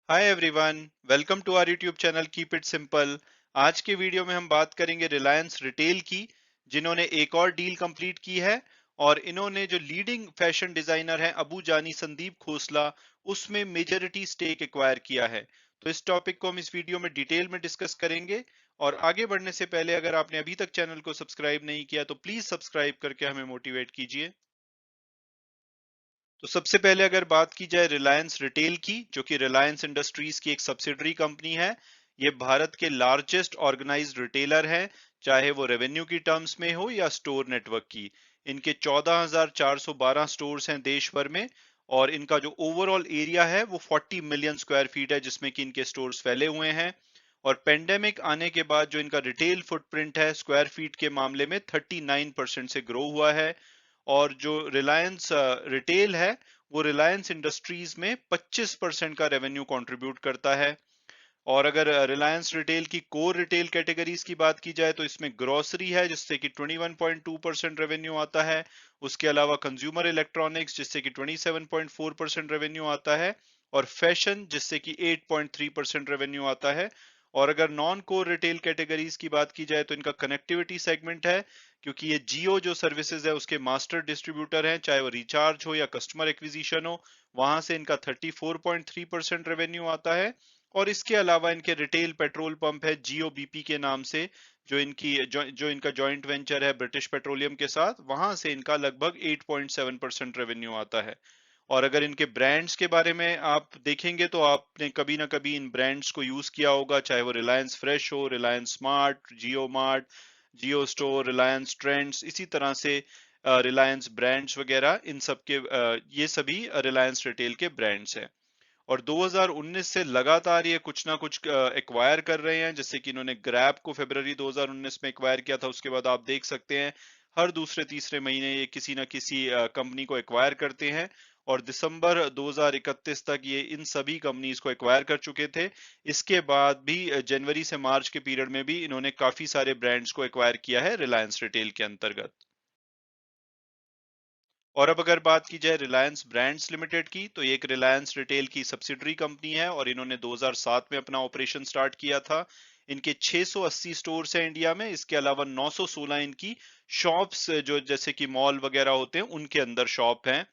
Hi everyone, welcome to our YouTube channel keep it simple. आज के video में हम बात करेंगे रिलायंस रिटेल की, जिन्होंने एक और डील कंप्लीट की है। और इन्होंने जो लीडिंग फैशन डिजाइनर है अबू जानी संदीप खोसला, उसमें मेजॉरिटी स्टेक एक्वायर किया है। तो इस टॉपिक को हम इस वीडियो में डिटेल में डिस्कस करेंगे। और आगे बढ़ने से पहले अगर आपने अभी तक चैनल को सब्सक्राइब नहीं किया तो प्लीज सब्सक्राइब करके हमें मोटिवेट कीजिए। तो सबसे पहले अगर बात की जाए रिलायंस रिटेल की, जो कि रिलायंस इंडस्ट्रीज की एक सब्सिडरी कंपनी है। ये भारत के लार्जेस्ट ऑर्गेनाइज्ड रिटेलर है, चाहे वो रेवेन्यू की टर्म्स में हो या स्टोर नेटवर्क की। इनके 14,412 स्टोर्स हैं देश भर में। और इनका जो ओवरऑल एरिया है वो 40 मिलियन स्क्वायर फीट है, जिसमें कि इनके स्टोर्स फैले हुए हैं। और पेंडेमिक आने के बाद जो इनका रिटेल फुटप्रिंट है स्क्वायर फीट के मामले में 39% से ग्रो हुआ है। और जो रिलायंस रिटेल है वो रिलायंस इंडस्ट्रीज में 25% का रेवेन्यू कंट्रीब्यूट करता है। और अगर रिलायंस रिटेल की कोर रिटेल कैटेगरीज की बात की जाए तो इसमें ग्रोसरी है, जिससे कि 21.2% रेवेन्यू आता है। उसके अलावा कंज्यूमर इलेक्ट्रॉनिक्स, जिससे कि 27.4% रेवेन्यू आता है। और फैशन, जिससे कि 8.3% रेवेन्यू आता है। और अगर नॉन कोर रिटेल कैटेगरीज की बात की जाए तो इनका कनेक्टिविटी सेगमेंट है, क्योंकि ये जियो जो सर्विसेज है उसके मास्टर डिस्ट्रीब्यूटर हैं, चाहे वो रिचार्ज हो या कस्टमर एक्विजिशन हो। वहां से इनका 34.3% रेवेन्यू आता है। और इसके अलावा इनके रिटेल पेट्रोल पंप है जियो बीपी के नाम से, जो इनका जॉइंट वेंचर है ब्रिटिश पेट्रोलियम के साथ, वहां से इनका लगभग 8.7% रेवेन्यू आता है। और अगर इनके ब्रांड्स के बारे में आप देखेंगे तो आपने कभी ना कभी इन ब्रांड्स को यूज किया होगा, चाहे वो रिलायंस फ्रेश हो, रिलायंस स्मार्ट, जियो मार्ट, जियो स्टोर, रिलायंस ट्रेंड्स, इसी तरह से रिलायंस ब्रांड्स वगैरह, इन सब के ये सभी रिलायंस रिटेल के ब्रांड्स हैं। और 2019 से लगातार ये कुछ ना कुछ एक्वायर कर रहे हैं, जैसे कि इन्होंने ग्रैब को फरवरी 2019 में एक्वायर किया था। उसके बाद आप देख सकते हैं हर दूसरे तीसरे महीने ये किसी न किसी कंपनी को एक्वायर करते हैं। और दिसंबर 2031 तक ये इन सभी कंपनीज को एक्वायर कर चुके थे। इसके बाद भी जनवरी से मार्च के पीरियड में भी इन्होंने काफी सारे ब्रांड्स को एक्वायर किया है रिलायंस रिटेल के अंतर्गत। और अब अगर बात की जाए रिलायंस ब्रांड्स लिमिटेड की, तो ये एक रिलायंस रिटेल की सब्सिडरी कंपनी है और इन्होंने 2007 में अपना ऑपरेशन स्टार्ट किया था। इनके 680 स्टोर्स हैं इंडिया में। इसके अलावा 916 इनकी शॉप्स, जो जैसे कि मॉल वगैरह होते हैं उनके अंदर शॉप हैं।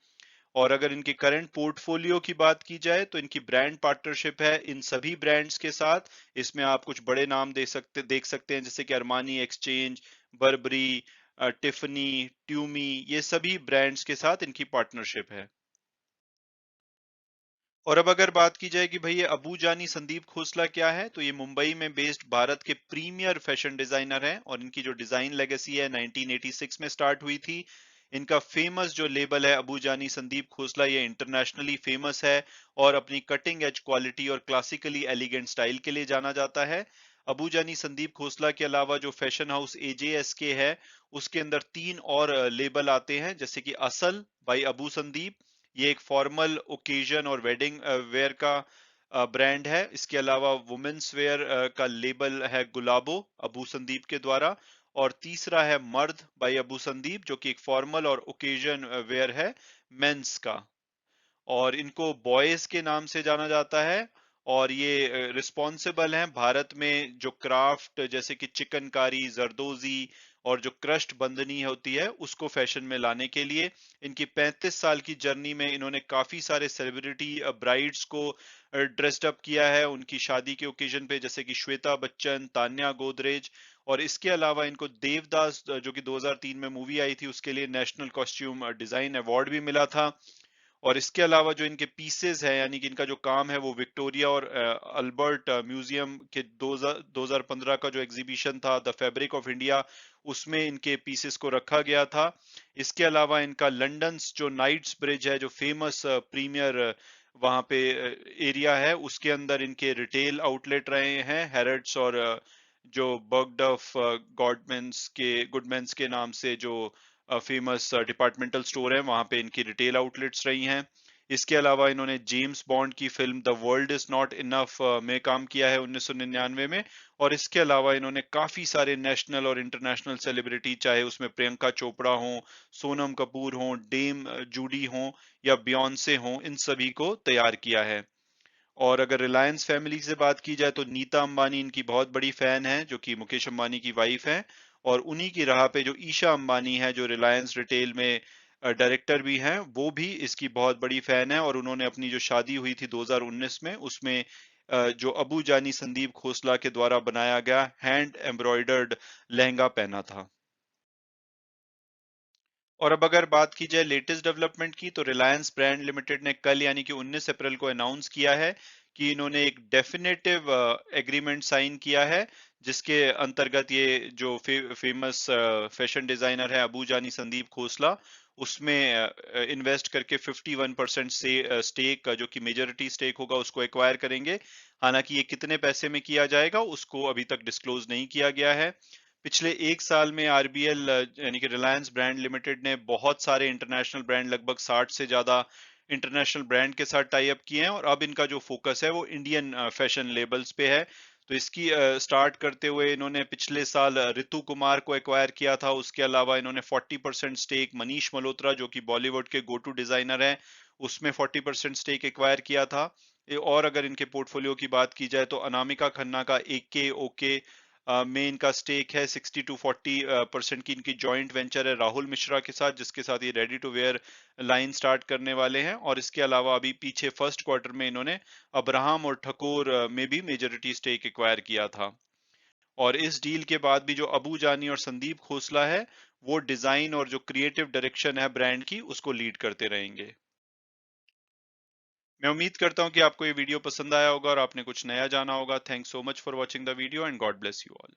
और अगर इनके करंट पोर्टफोलियो की बात की जाए तो इनकी ब्रांड पार्टनरशिप है इन सभी ब्रांड्स के साथ। इसमें आप कुछ बड़े नाम देख सकते हैं, जैसे कि अरमानी एक्सचेंज, बर्बरी, टिफनी, ट्यूमी, ये सभी ब्रांड्स के साथ इनकी पार्टनरशिप है। और अब अगर बात की जाए कि भाई ये अबू जानी संदीप खोसला क्या है, तो ये मुंबई में बेस्ड भारत के प्रीमियर फैशन डिजाइनर हैं। और इनकी जो डिजाइन लेगेसी है 1986 में स्टार्ट हुई थी। इनका फेमस जो लेबल है अबू जानी संदीप खोसला, ये इंटरनेशनली फेमस है और अपनी कटिंग एज क्वालिटी और क्लासिकली एलिगेंट स्टाइल के लिए जाना जाता है। अबू जानी संदीप खोसला के अलावा जो फैशन हाउस एजेएस के है, उसके अंदर तीन और लेबल आते हैं, जैसे कि असल बाई अबू संदीप, ये एक फॉर्मल ओकेजन और वेडिंग वेयर का ब्रांड है। इसके अलावा वुमेन्स वेयर का लेबल है गुलाबो, अबू संदीप के द्वारा। और तीसरा है मर्द बाई अबू संदीप, जो कि एक फॉर्मल और ओकेजन वेयर है मेंस का। और इनको बॉयज के नाम से जाना जाता है। और ये रिस्पॉन्सिबल हैं भारत में जो क्राफ्ट, जैसे कि चिकनकारी, जरदोजी और जो क्रस्ट बंदनी होती है उसको फैशन में लाने के लिए। इनकी 35 साल की जर्नी में इन्होंने काफी सारे सेलिब्रिटी ब्राइड्स को ड्रेस्ड अप किया है उनकी शादी के ओकेजन पे, जैसे कि श्वेता बच्चन, तान्या गोदरेज। और इसके अलावा इनको देवदास, जो कि 2003 में मूवी आई थी, उसके लिए नेशनल कॉस्ट्यूम डिजाइन अवार्ड भी मिला था। और इसके अलावा जो इनके पीसेस है, यानी कि इनका जो काम है, वो विक्टोरिया और अल्बर्ट म्यूजियम के 2015 का जो एग्जीबिशन था द फैब्रिक ऑफ इंडिया, उसमें इनके पीसेस को रखा गया था। इसके अलावा इनका लंदन जो नाइट्स ब्रिज है, जो फेमस प्रीमियर वहां पे एरिया है, उसके अंदर इनके रिटेल आउटलेट रहे हैं हैरड्स और जो बर्गडफ गुडमेंस के नाम से जो फेमस डिपार्टमेंटल स्टोर है, वहां पे इनकी रिटेल आउटलेट्स रही हैं। इसके अलावा इन्होंने जेम्स बॉन्ड की film the world is not enough में काम किया है 1999 में। और इसके अलावा इन्होंने काफी सारे नेशनल और इंटरनेशनल सेलिब्रिटी, चाहे उसमें प्रियंका चोपड़ा हो, सोनम कपूर हो, डेम जूडी हो या बियॉन्से हो, इन सभी को तैयार किया है। और अगर रिलायंस फैमिली से बात की जाए तो नीता अंबानी इनकी बहुत बड़ी फैन है, जो कि मुकेश अंबानी की वाइफ है। और उन्हीं की राह पे जो ईशा अंबानी है, जो रिलायंस रिटेल में डायरेक्टर भी हैं, वो भी इसकी बहुत बड़ी फैन है। और उन्होंने अपनी जो शादी हुई थी 2019 में, उसमें जो अबू जानी संदीप खोसला के द्वारा बनाया गया हैंड एम्ब्रॉयडर्ड लहंगा पहना था। और अब अगर बात की जाए लेटेस्ट डेवलपमेंट की, तो रिलायंस ब्रांड लिमिटेड ने कल यानी कि 19 अप्रैल को अनाउंस किया है कि इन्होंने एक डेफिनेटिव एग्रीमेंट साइन किया है, जिसके अंतर्गत ये जो फेमस फैशन डिजाइनर है अबू जानी संदीप खोसला, उसमें इन्वेस्ट करके 51% से स्टेक, जो कि मेजोरिटी स्टेक होगा, उसको एक्वायर करेंगे। हालांकि ये कितने पैसे में किया जाएगा उसको अभी तक डिस्क्लोज नहीं किया गया है। पिछले एक साल में आरबीएल यानी कि रिलायंस ब्रांड लिमिटेड ने बहुत सारे इंटरनेशनल ब्रांड, लगभग 60 से ज्यादा इंटरनेशनल ब्रांड के साथ टाई अप किए हैं। और अब इनका जो फोकस है वो इंडियन फैशन लेबल्स पे है। तो इसकी स्टार्ट करते हुए इन्होंने पिछले साल ऋतु कुमार को एक्वायर किया था। उसके अलावा इन्होंने 40% स्टेक मनीष मल्होत्रा, जो कि बॉलीवुड के गो टू डिजाइनर हैं, उसमें 40% स्टेक एक्वायर किया था। और अगर इनके पोर्टफोलियो की बात की जाए तो अनामिका खन्ना का AK ओके में इनका स्टेक है। 60 to 40% की इनकी जॉइंट वेंचर है राहुल मिश्रा के साथ, जिसके साथ ये ready to wear line start करने वाले हैं। और इसके अलावा अभी पीछे फर्स्ट क्वार्टर में इन्होंने अब्राहम और ठकुर में भी मेजोरिटी स्टेक एक्वायर किया था। और इस डील के बाद भी जो अबू जानी और संदीप खोसला है, वो डिजाइन और जो क्रिएटिव डायरेक्शन है ब्रांड की, उसको लीड करते रहेंगे। मैं उम्मीद करता हूं कि आपको ये वीडियो पसंद आया होगा और आपने कुछ नया जाना होगा। Thanks so much for watching the video and God bless you all.